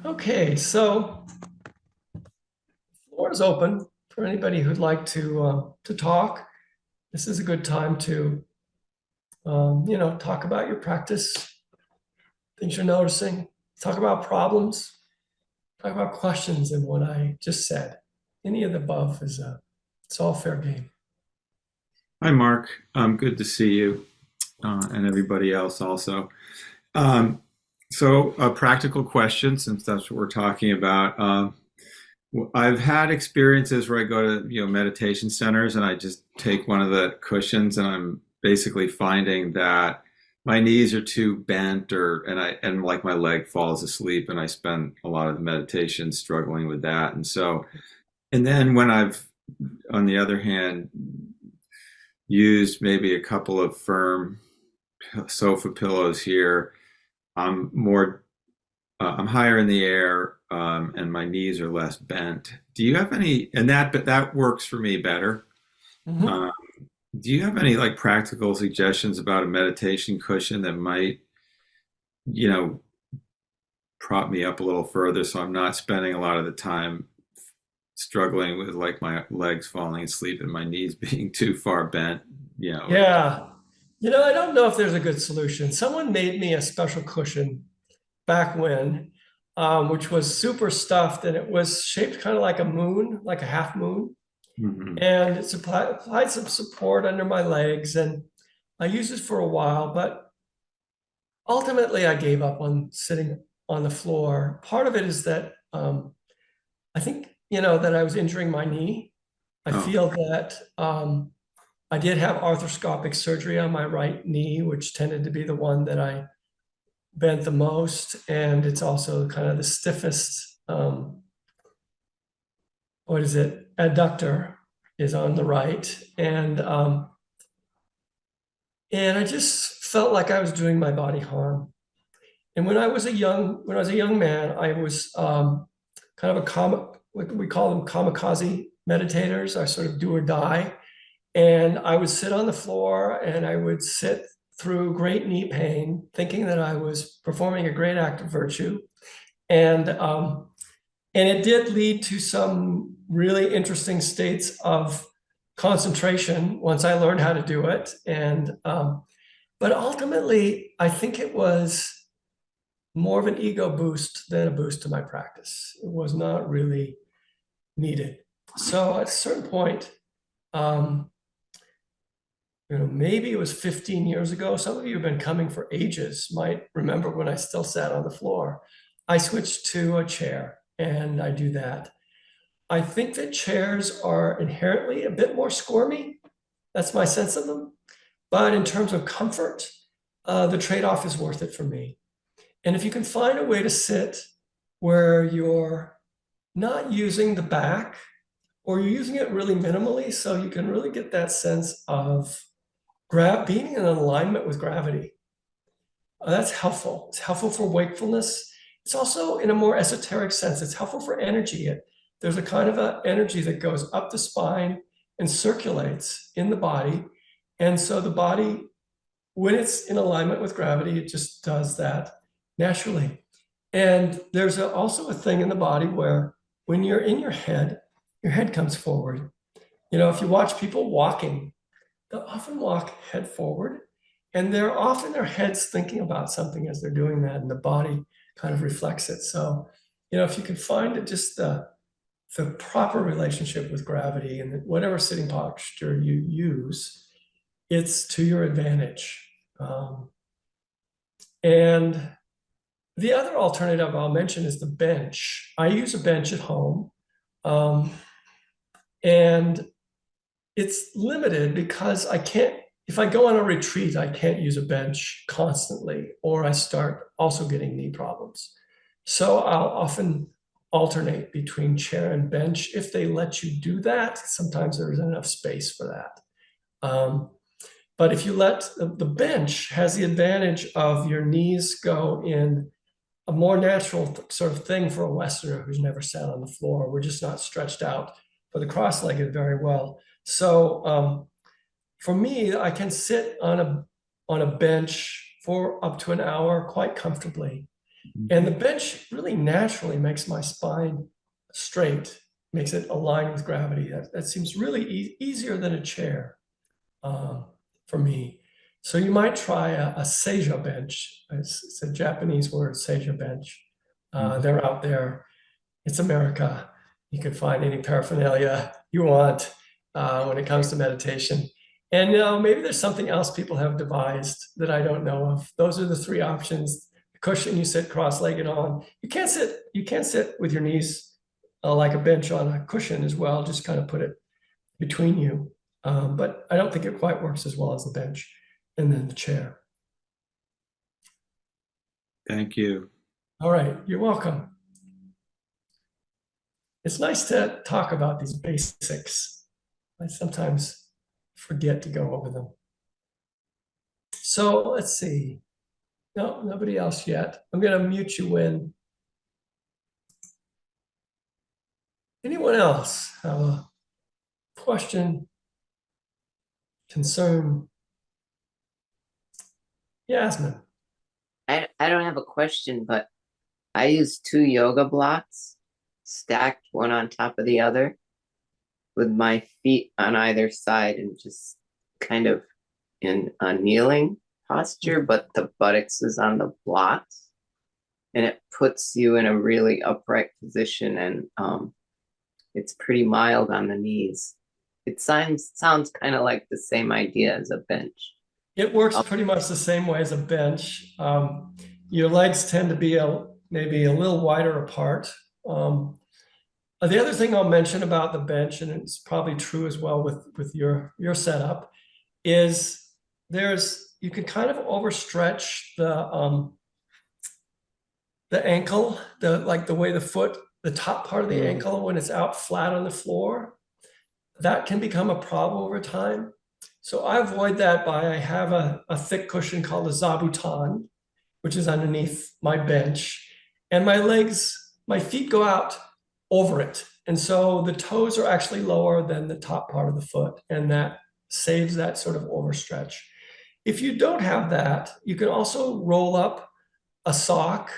Okay, so floor is open for anybody who'd like to talk. This is a good time to talk about your practice, things you're noticing, talk about problems, talk about questions and what I just said. Any of the above is it's all fair game. Hi, Mark. Good to see you and everybody else also. Um, so, a practical question, since that's what we're talking about. I've had experiences where I go to meditation centers and I just take one of the cushions and I'm basically finding that my knees are too bent and like my leg falls asleep and I spend a lot of the meditation struggling with that. And then when I've on the other hand used maybe a couple of firm sofa pillows here. I'm higher in the air, and my knees are less bent. Do you have any, but that works for me better. Mhm. Um, do you have any like practical suggestions about a meditation cushion that might, you know, prop me up a little further so I'm not spending a lot of the time struggling with like my legs falling asleep and my knees being too far bent, you know? Yeah. I don't know if there's a good solution. Someone made me a special cushion back when, which was super stuffed and it was shaped kind of like a moon, like a half moon. Mhm. And it applied some support under my legs. And I used it for a while, but ultimately I gave up on sitting on the floor. Part of it is that I think, that I was injuring my knee. I Oh, feel that I did have arthroscopic surgery on my right knee, which tended to be the one that I bent the most. And it's also kind of the stiffest, what is it, adductor is on the right. And I just felt like I was doing my body harm. And when I was a young man, I was kind of what we call them kamikaze meditators. I sort of do or die. And I would sit on the floor and I would sit through great knee pain, thinking that I was performing a great act of virtue. And and it did lead to some really interesting states of concentration once I learned how to do it. But ultimately, I think it was more of an ego boost than a boost to my practice. It was not really needed. So at a certain point, um, maybe it was 15 years ago. Some of you have been coming for ages, might remember when I still sat on the floor. I switched to a chair and I do that. I think that chairs are inherently a bit more squirmy. That's my sense of them. But in terms of comfort, the trade-off is worth it for me. And if you can find a way to sit where you're not using the back or you're using it really minimally, so you can really get that sense of being in alignment with gravity, that's helpful. It's helpful for wakefulness. It's also, in a more esoteric sense, it's helpful for energy. There's a kind of a energy that goes up the spine and circulates in the body. And so the body, when it's in alignment with gravity, it just does that naturally. And there's also a thing in the body where when you're in your head comes forward. If you watch people walking, they'll often walk head forward, and they're often their heads thinking about something as they're doing that, and the body kind of reflects it. So, if you can find it, just the proper relationship with gravity and whatever sitting posture you use, it's to your advantage. And the other alternative I'll mention is the bench. I use a bench at home, um, and it's limited because I can't, if I go on a retreat, I can't use a bench constantly, or I start also getting knee problems. So I'll often alternate between chair and bench if they let you do that. Sometimes there isn't enough space for that. But if you let the bench has the advantage of your knees go in a more natural sort of thing for a Westerner who's never sat on the floor. We're just not stretched out for the cross-legged very well. So for me, I can sit on a bench for up to an hour quite comfortably. And the bench really naturally makes my spine straight, makes it align with gravity. That seems really easier than a chair for me. So you might try a Seija bench. It's a Japanese word, Seija bench. They're out there. It's America. You can find any paraphernalia you want when it comes to meditation. And maybe there's something else people have devised that I don't know of. Those are the three options. The cushion you sit cross-legged on. You can't sit with your knees like a bench on a cushion as well. Just kind of put it between you. But I don't think it quite works as well as the bench and then the chair. Thank you. All right, you're welcome. It's nice to talk about these basics. I sometimes forget to go over them. So let's see. No, nobody else yet. I'm going to mute you when. Anyone else have a question, concern? Yasmin. I don't have a question, but I use 2 yoga blocks stacked one on top of the other with my feet on either side and just kind of in a kneeling posture, but the buttocks is on the blocks, and it puts you in a really upright position, and it's pretty mild on the knees. It sounds kind of like the same idea as a bench. It works pretty much the same way as a bench. Your legs tend to be maybe a little wider apart. The other thing I'll mention about the bench, and it's probably true as well with your setup, is you can kind of overstretch the ankle, like the way the top part of the ankle when it's out flat on the floor. That can become a problem over time. So I avoid that by I have a thick cushion called a zabuton, which is underneath my bench, and my feet go out over it. And so the toes are actually lower than the top part of the foot, and that saves that sort of overstretch. If you don't have that, you can also roll up a sock,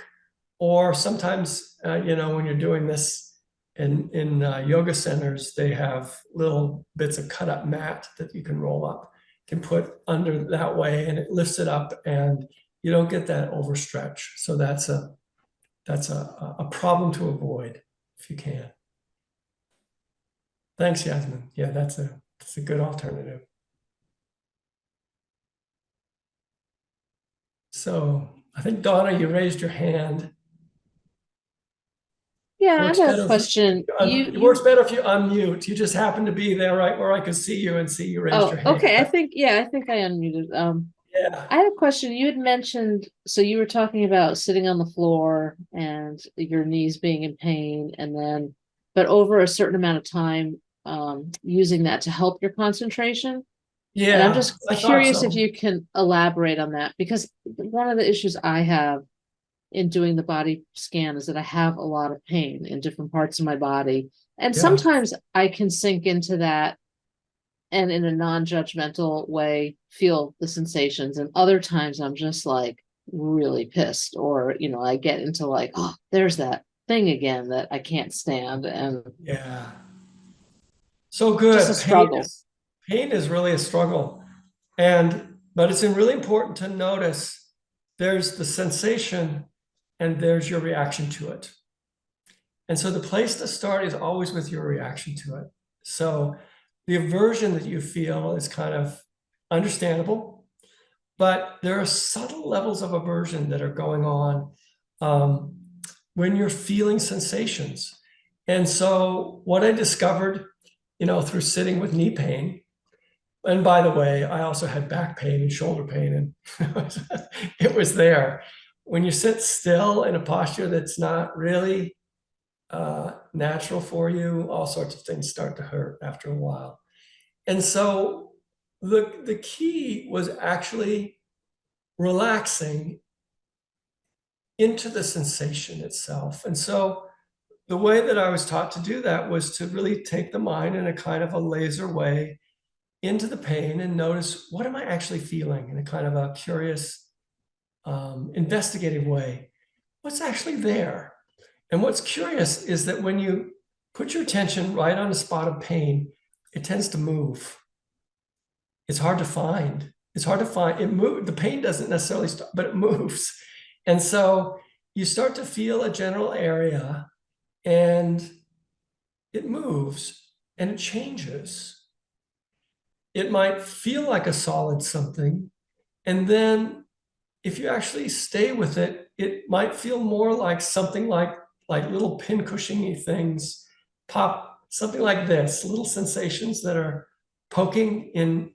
or sometimes, when you're doing this in yoga centers, they have little bits of cut up mat that you can roll up, can put under that way, and it lifts it up, and you don't get that overstretch. So that's a problem to avoid if you can. Thanks, Yasmin. Yeah, that's a good alternative. So I think Donna, you raised your hand. Yeah, I have a question. It works better if you unmute. You just happen to be there right where I can see you and see you raised your hand. Okay. I think I unmuted. Yeah. I had a question. You had mentioned, so you were talking about sitting on the floor and your knees being in pain, but over a certain amount of time, using that to help your concentration. Yeah. And I'm just curious so. if you can elaborate on that, because one of the issues I have in doing the body scan is that I have a lot of pain in different parts of my body. And sometimes I can sink into that and in a non-judgmental way feel the sensations. And other times I'm just like really pissed, or, I get into like, oh, there's that thing again that I can't stand. And yeah. So good. Just a struggle. Pain is really a struggle. But it's really important to notice there's the sensation and there's your reaction to it. And so the place to start is always with your reaction to it. So the aversion that you feel is kind of understandable, but there are subtle levels of aversion that are going on when you're feeling sensations. And so what I discovered, through sitting with knee pain, and by the way, I also had back pain and shoulder pain, and it was there. When you sit still in a posture that's not really natural for you, all sorts of things start to hurt after a while. And so the key was actually relaxing into the sensation itself. And so the way that I was taught to do that was to really take the mind in a kind of a laser way into the pain and notice, what am I actually feeling, in a kind of a curious, investigative way. what's actually there. And what's curious is that when you put your attention right on a spot of pain, it tends to move. It's hard to find. It's hard to find. It moves. The pain doesn't necessarily stop, but it moves. And so you start to feel a general area, and it moves and it changes. It might feel like a solid something. And then if you actually stay with it, it might feel more like something like little pin cushiony things pop, something like this, little sensations that are poking in.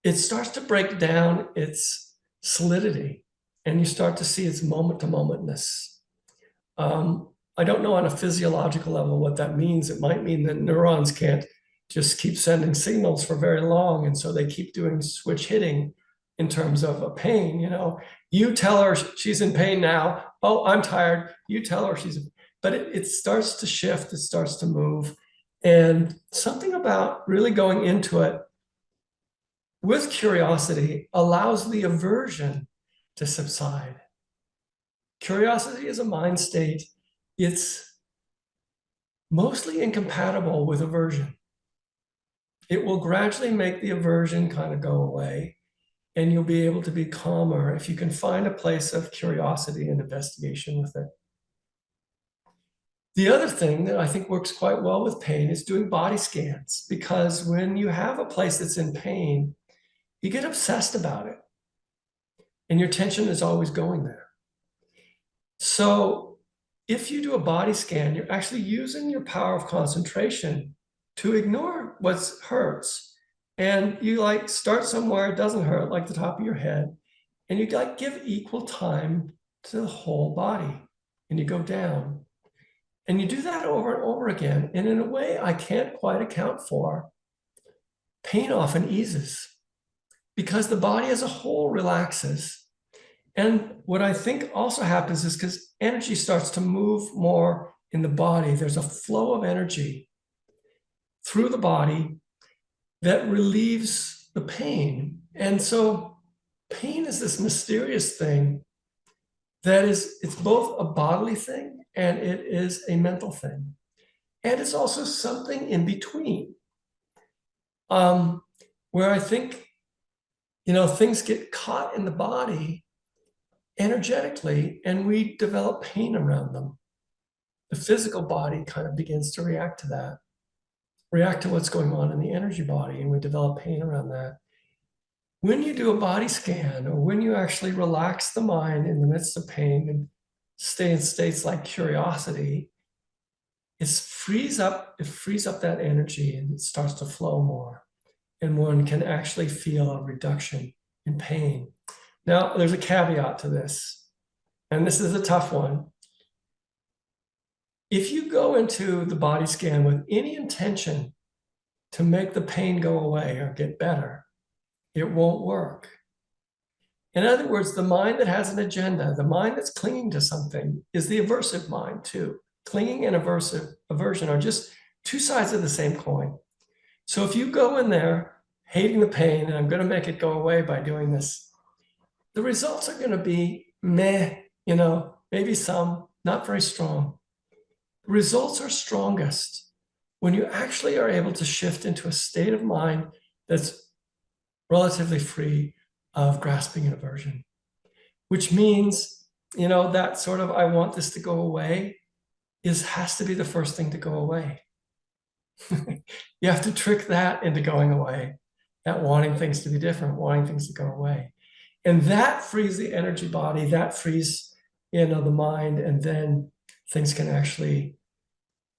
It starts to break down its solidity, and you start to see its moment to momentness. I don't know on a physiological level what that means. It might mean that neurons can't just keep sending signals for very long, and so they keep doing switch hitting in terms of a pain. You tell her she's in pain now. Oh, I'm tired. You tell her but it starts to shift. It starts to move, and something about really going into it with curiosity allows the aversion to subside. Curiosity is a mind state. It's mostly incompatible with aversion. It will gradually make the aversion kind of go away, and you'll be able to be calmer if you can find a place of curiosity and investigation with it. The other thing that I think works quite well with pain is doing body scans, because when you have a place that's in pain, you get obsessed about it, and your attention is always going there. So if you do a body scan, you're actually using your power of concentration to ignore what hurts. And you start somewhere it doesn't hurt, like the top of your head, and you give equal time to the whole body, and you go down. And you do that over and over again. And in a way I can't quite account for, pain often eases because the body as a whole relaxes. And what I think also happens is because energy starts to move more in the body, there's a flow of energy through the body that relieves the pain. And so pain is this mysterious thing it's both a bodily thing and it is a mental thing. And it's also something in between, where I think, things get caught in the body energetically, and we develop pain around them. The physical body kind of begins to react to that, react to what's going on in the energy body, and we develop pain around that. When you do a body scan, or when you actually relax the mind in the midst of pain and stay in states like curiosity, it frees up that energy, and it starts to flow more. And one can actually feel a reduction in pain. Now, there's a caveat to this, and this is a tough one. If you go into the body scan with any intention to make the pain go away or get better, it won't work. In other words, the mind that has an agenda, the mind that's clinging to something, is the aversive mind too. Clinging and aversion are just two sides of the same coin. So if you go in there hating the pain, and I'm going to make it go away by doing this, the results are going to be meh, maybe some, not very strong. The results are strongest when you actually are able to shift into a state of mind that's relatively free of grasping and aversion, which means, that sort of, I want this to go away, has to be the first thing to go away. You have to trick that into going away, that wanting things to be different, wanting things to go away. And that frees the energy body, that frees, the mind, and then things can actually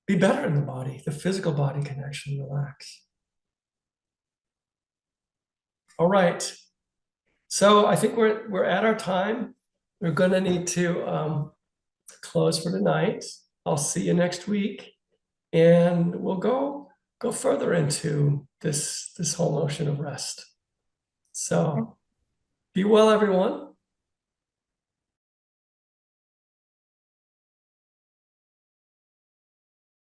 be better in the body. The physical body can actually relax. All right. So I think we're at our time. We're going to need to close for tonight. I'll see you next week, and we'll go further into this whole notion of rest. So be well, everyone.